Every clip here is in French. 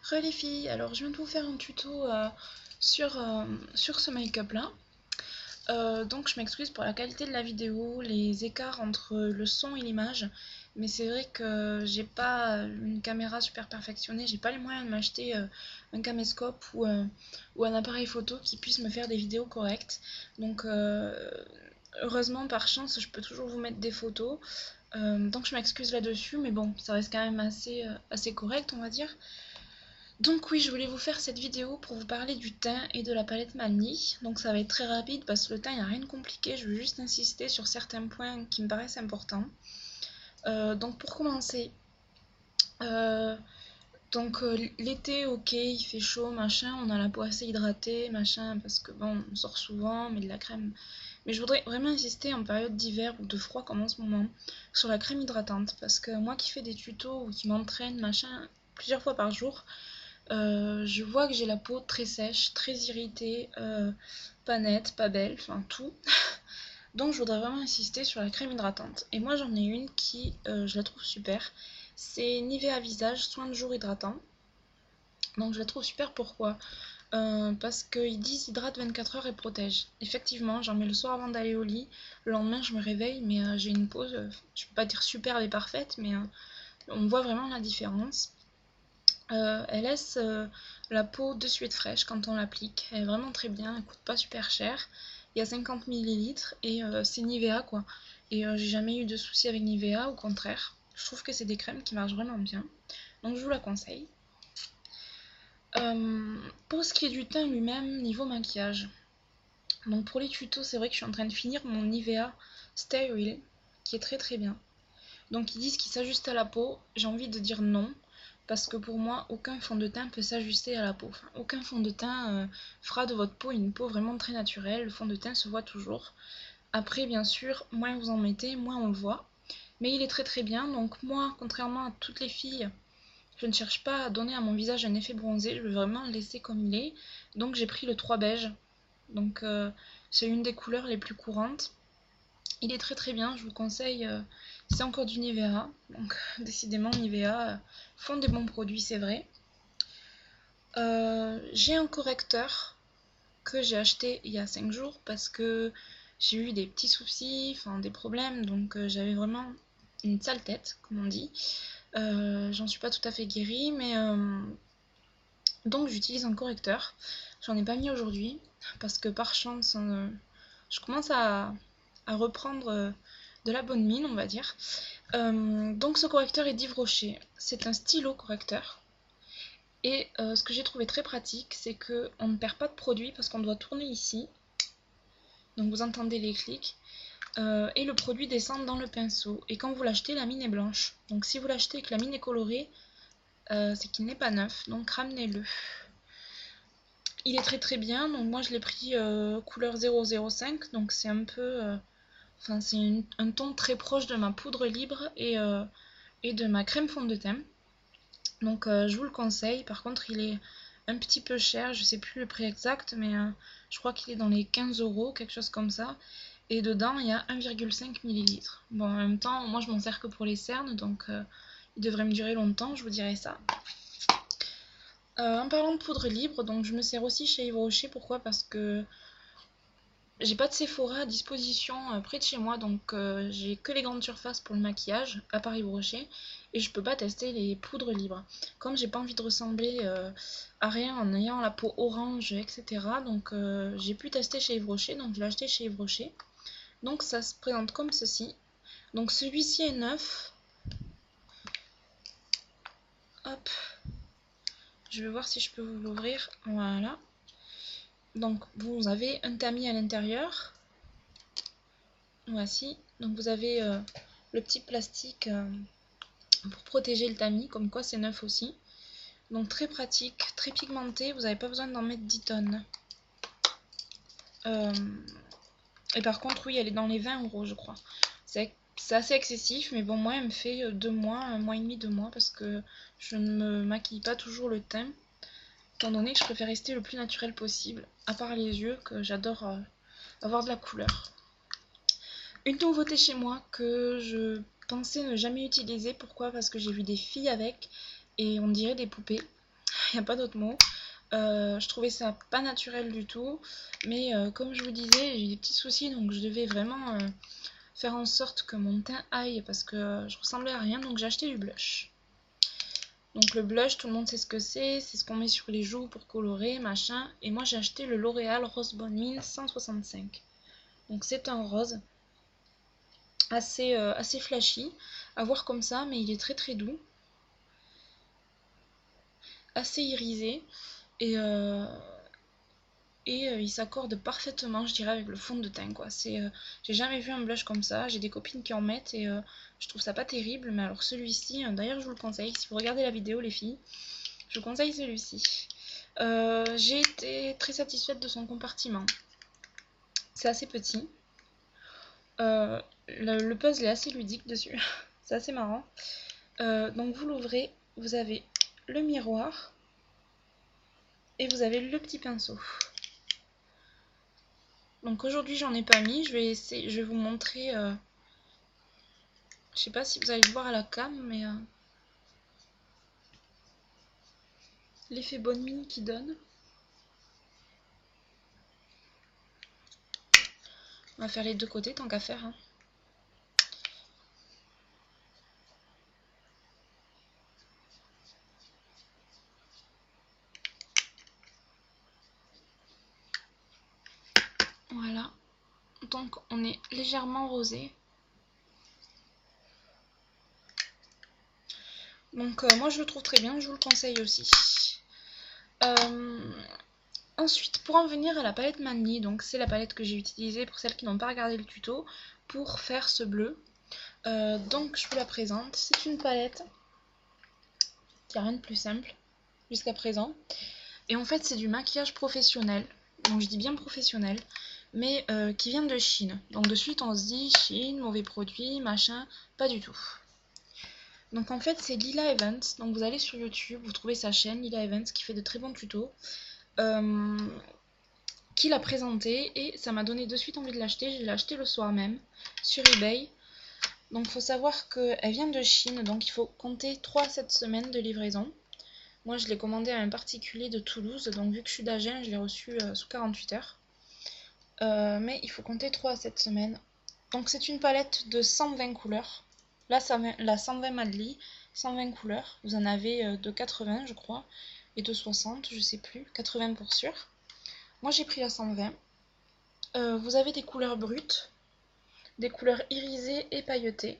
Re les filles, alors je viens de vous faire un tuto sur ce make-up là. Donc je m'excuse pour la qualité de la vidéo, les écarts entre le son et l'image, mais c'est vrai que j'ai pas une caméra super perfectionnée, j'ai pas les moyens de m'acheter un caméscope ou un appareil photo qui puisse me faire des vidéos correctes. Donc heureusement par chance je peux toujours vous mettre des photos. Donc je m'excuse là-dessus, mais bon, ça reste quand même assez correct on va dire. Donc oui, je voulais vous faire cette vidéo pour vous parler du teint et de la palette Manny. Donc ça va être très rapide parce que le teint, il n'y a rien de compliqué. Je veux juste insister sur certains points qui me paraissent importants. Donc pour commencer, euh, l'été, ok, il fait chaud, machin, on a la peau assez hydratée, machin, parce que bon, on sort souvent, on met de la crème. Mais je voudrais vraiment insister en période d'hiver ou de froid comme en ce moment sur la crème hydratante. Parce que moi qui fais des tutos ou qui m'entraîne, machin, plusieurs fois par jour, je vois que j'ai la peau très sèche, très irritée, pas nette, pas belle, enfin tout. Donc je voudrais vraiment insister sur la crème hydratante. Et moi j'en ai une qui, je la trouve super. C'est Nivea Visage Soin de jour hydratant. Donc je la trouve super, pourquoi? Parce qu'ils disent hydrate 24 heures et protège. Effectivement, j'en mets le soir avant d'aller au lit. Le lendemain je me réveille, mais j'ai une peau, je peux pas dire superbe et parfaite, mais on voit vraiment la différence. Elle laisse la peau de suite fraîche quand on l'applique. Elle est vraiment très bien, elle coûte pas super cher. Il y a 50 millilitres et c'est Nivea quoi. Et j'ai jamais eu de soucis avec Nivea, au contraire. Je trouve que c'est des crèmes qui marchent vraiment bien. Donc je vous la conseille. Pour ce qui est du teint lui-même, niveau maquillage. Donc pour les tutos, c'est vrai que je suis en train de finir mon Nivea Stay Real, qui est très très bien. Donc ils disent qu'il s'ajuste à la peau. J'ai envie de dire non. Parce que pour moi, aucun fond de teint peut s'ajuster à la peau. Enfin, aucun fond de teint fera de votre peau une peau vraiment très naturelle. Le fond de teint se voit toujours. Après, bien sûr, moins vous en mettez, moins on le voit. Mais il est très très bien. Donc moi, contrairement à toutes les filles, je ne cherche pas à donner à mon visage un effet bronzé. Je veux vraiment le laisser comme il est. Donc j'ai pris le 3 beige. Donc c'est une des couleurs les plus courantes. Il est très très bien, je vous conseille. C'est encore du Nivea, donc décidément Nivea font des bons produits, c'est vrai. J'ai un correcteur que j'ai acheté il y a 5 jours parce que j'ai eu des petits soucis, enfin des problèmes, donc j'avais vraiment une sale tête, comme on dit. J'en suis pas tout à fait guérie, mais donc j'utilise un correcteur. J'en ai pas mis aujourd'hui parce que par chance, je commence à reprendre de la bonne mine, on va dire. Donc ce correcteur est d'Yves Rocher. C'est un stylo correcteur. Et ce que j'ai trouvé très pratique, c'est qu'on ne perd pas de produit parce qu'on doit tourner ici. Donc vous entendez les clics. Et le produit descend dans le pinceau. Et quand vous l'achetez, la mine est blanche. Donc si vous l'achetez et que la mine est colorée, c'est qu'il n'est pas neuf. Donc ramenez-le. Il est très très bien. Donc moi je l'ai pris couleur 005. Donc c'est un peu... Enfin, c'est un ton très proche de ma poudre libre et de ma crème fond de teint. Donc je vous le conseille. Par contre, il est un petit peu cher. Je sais plus le prix exact, mais je crois qu'il est dans les 15 euros, quelque chose comme ça. Et dedans, il y a 1,5 ml. Bon, en même temps, moi je m'en sers que pour les cernes, donc il devrait me durer longtemps, je vous dirai ça. En parlant de poudre libre, donc je me sers aussi chez Yves Rocher. Pourquoi? Parce que j'ai pas de Sephora à disposition près de chez moi, donc j'ai que les grandes surfaces pour le maquillage, à Paris Brochet, et je peux pas tester les poudres libres. Comme j'ai pas envie de ressembler à rien en ayant la peau orange, etc., donc j'ai pu tester chez Yves Rocher, donc je l'ai acheté chez Yves Rocher. Donc ça se présente comme ceci. Donc celui-ci est neuf. Hop, je vais voir si je peux vous l'ouvrir. Voilà. Donc vous avez un tamis à l'intérieur. Voici. Donc vous avez le petit plastique pour protéger le tamis, comme quoi c'est neuf aussi. Donc très pratique, très pigmenté, vous n'avez pas besoin d'en mettre 10 tonnes. Et par contre, oui, elle est dans les 20 euros, je crois. C'est assez excessif, mais bon, moi, elle me fait 2 mois, 1 mois et demi, 2 mois, parce que je ne me maquille pas toujours le teint, étant donné que je préfère rester le plus naturel possible, à part les yeux, que j'adore avoir de la couleur. Une nouveauté chez moi que je pensais ne jamais utiliser. Pourquoi? Parce que j'ai vu des filles avec et on dirait des poupées. il n'y a pas d'autre mot. Je trouvais ça pas naturel du tout, mais comme je vous disais, j'ai eu des petits soucis, donc je devais vraiment faire en sorte que mon teint aille, parce que je ressemblais à rien, donc j'ai acheté du blush. Donc le blush, tout le monde sait ce que c'est ce qu'on met sur les joues pour colorer, machin, et moi j'ai acheté le L'Oréal Rose Bonne Mine 165. Donc c'est un rose assez flashy, à voir comme ça, mais il est très très doux, assez irisé, et il s'accorde parfaitement, je dirais, avec le fond de teint, quoi. J'ai jamais vu un blush comme ça. J'ai des copines qui en mettent et je trouve ça pas terrible, mais alors celui-ci, d'ailleurs je vous le conseille, si vous regardez la vidéo les filles, je vous conseille celui-ci. J'ai été très satisfaite de son compartiment. C'est assez petit. Le puzzle est assez ludique dessus. C'est assez marrant. Donc vous l'ouvrez, vous avez le miroir et vous avez le petit pinceau. Donc aujourd'hui j'en ai pas mis, je vais vous montrer, je sais pas si vous allez le voir à la cam, mais l'effet bonne mine qui donne. On va faire les deux côtés tant qu'à faire, hein. Voilà, donc on est légèrement rosé. Donc moi je le trouve très bien, je vous le conseille aussi. Ensuite, pour en venir à la palette Manly, donc c'est la palette que j'ai utilisée pour celles qui n'ont pas regardé le tuto pour faire ce bleu. Donc je vous la présente. C'est une palette qui n'a rien de plus simple jusqu'à présent. Et en fait c'est du maquillage professionnel, donc je dis bien professionnel, mais qui vient de Chine. Donc de suite on se dit Chine, mauvais produit, machin, pas du tout. Donc en fait c'est Lila Evans, donc vous allez sur YouTube, vous trouvez sa chaîne Lila Evans qui fait de très bons tutos. Qui l'a présenté et ça m'a donné de suite envie de l'acheter. Je l'ai acheté le soir même sur eBay. Donc il faut savoir qu'elle vient de Chine, donc il faut compter 3 à 7 semaines de livraison. Moi je l'ai commandé à un particulier de Toulouse, donc vu que je suis d'Agen, je l'ai reçu sous 48 heures. Mais il faut compter 3 à 7 semaines. Donc c'est une palette de 120 couleurs. Là, la 120 Madly, 120 couleurs. Vous en avez de 80 je crois, et de 60, je sais plus, 80 pour sûr. Moi j'ai pris la 120. Vous avez des couleurs brutes, des couleurs irisées et pailletées,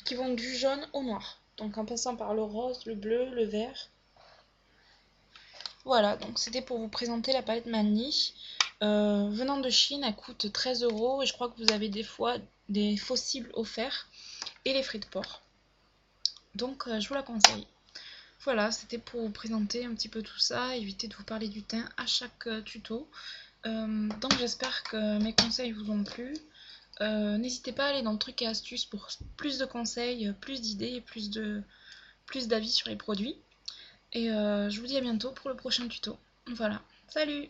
qui vont du jaune au noir. Donc en passant par le rose, le bleu, le vert. Voilà, donc c'était pour vous présenter la palette Manly. Venant de Chine, elle coûte 13 € et je crois que vous avez des fois des faux cibles offerts et les frais de port. Donc je vous la conseille. Voilà, c'était pour vous présenter un petit peu tout ça, éviter de vous parler du teint à chaque tuto. Donc j'espère que mes conseils vous ont plu. N'hésitez pas à aller dans trucs et astuces pour plus de conseils, plus d'idées et plus d'avis sur les produits. Et je vous dis à bientôt pour le prochain tuto. Voilà, salut!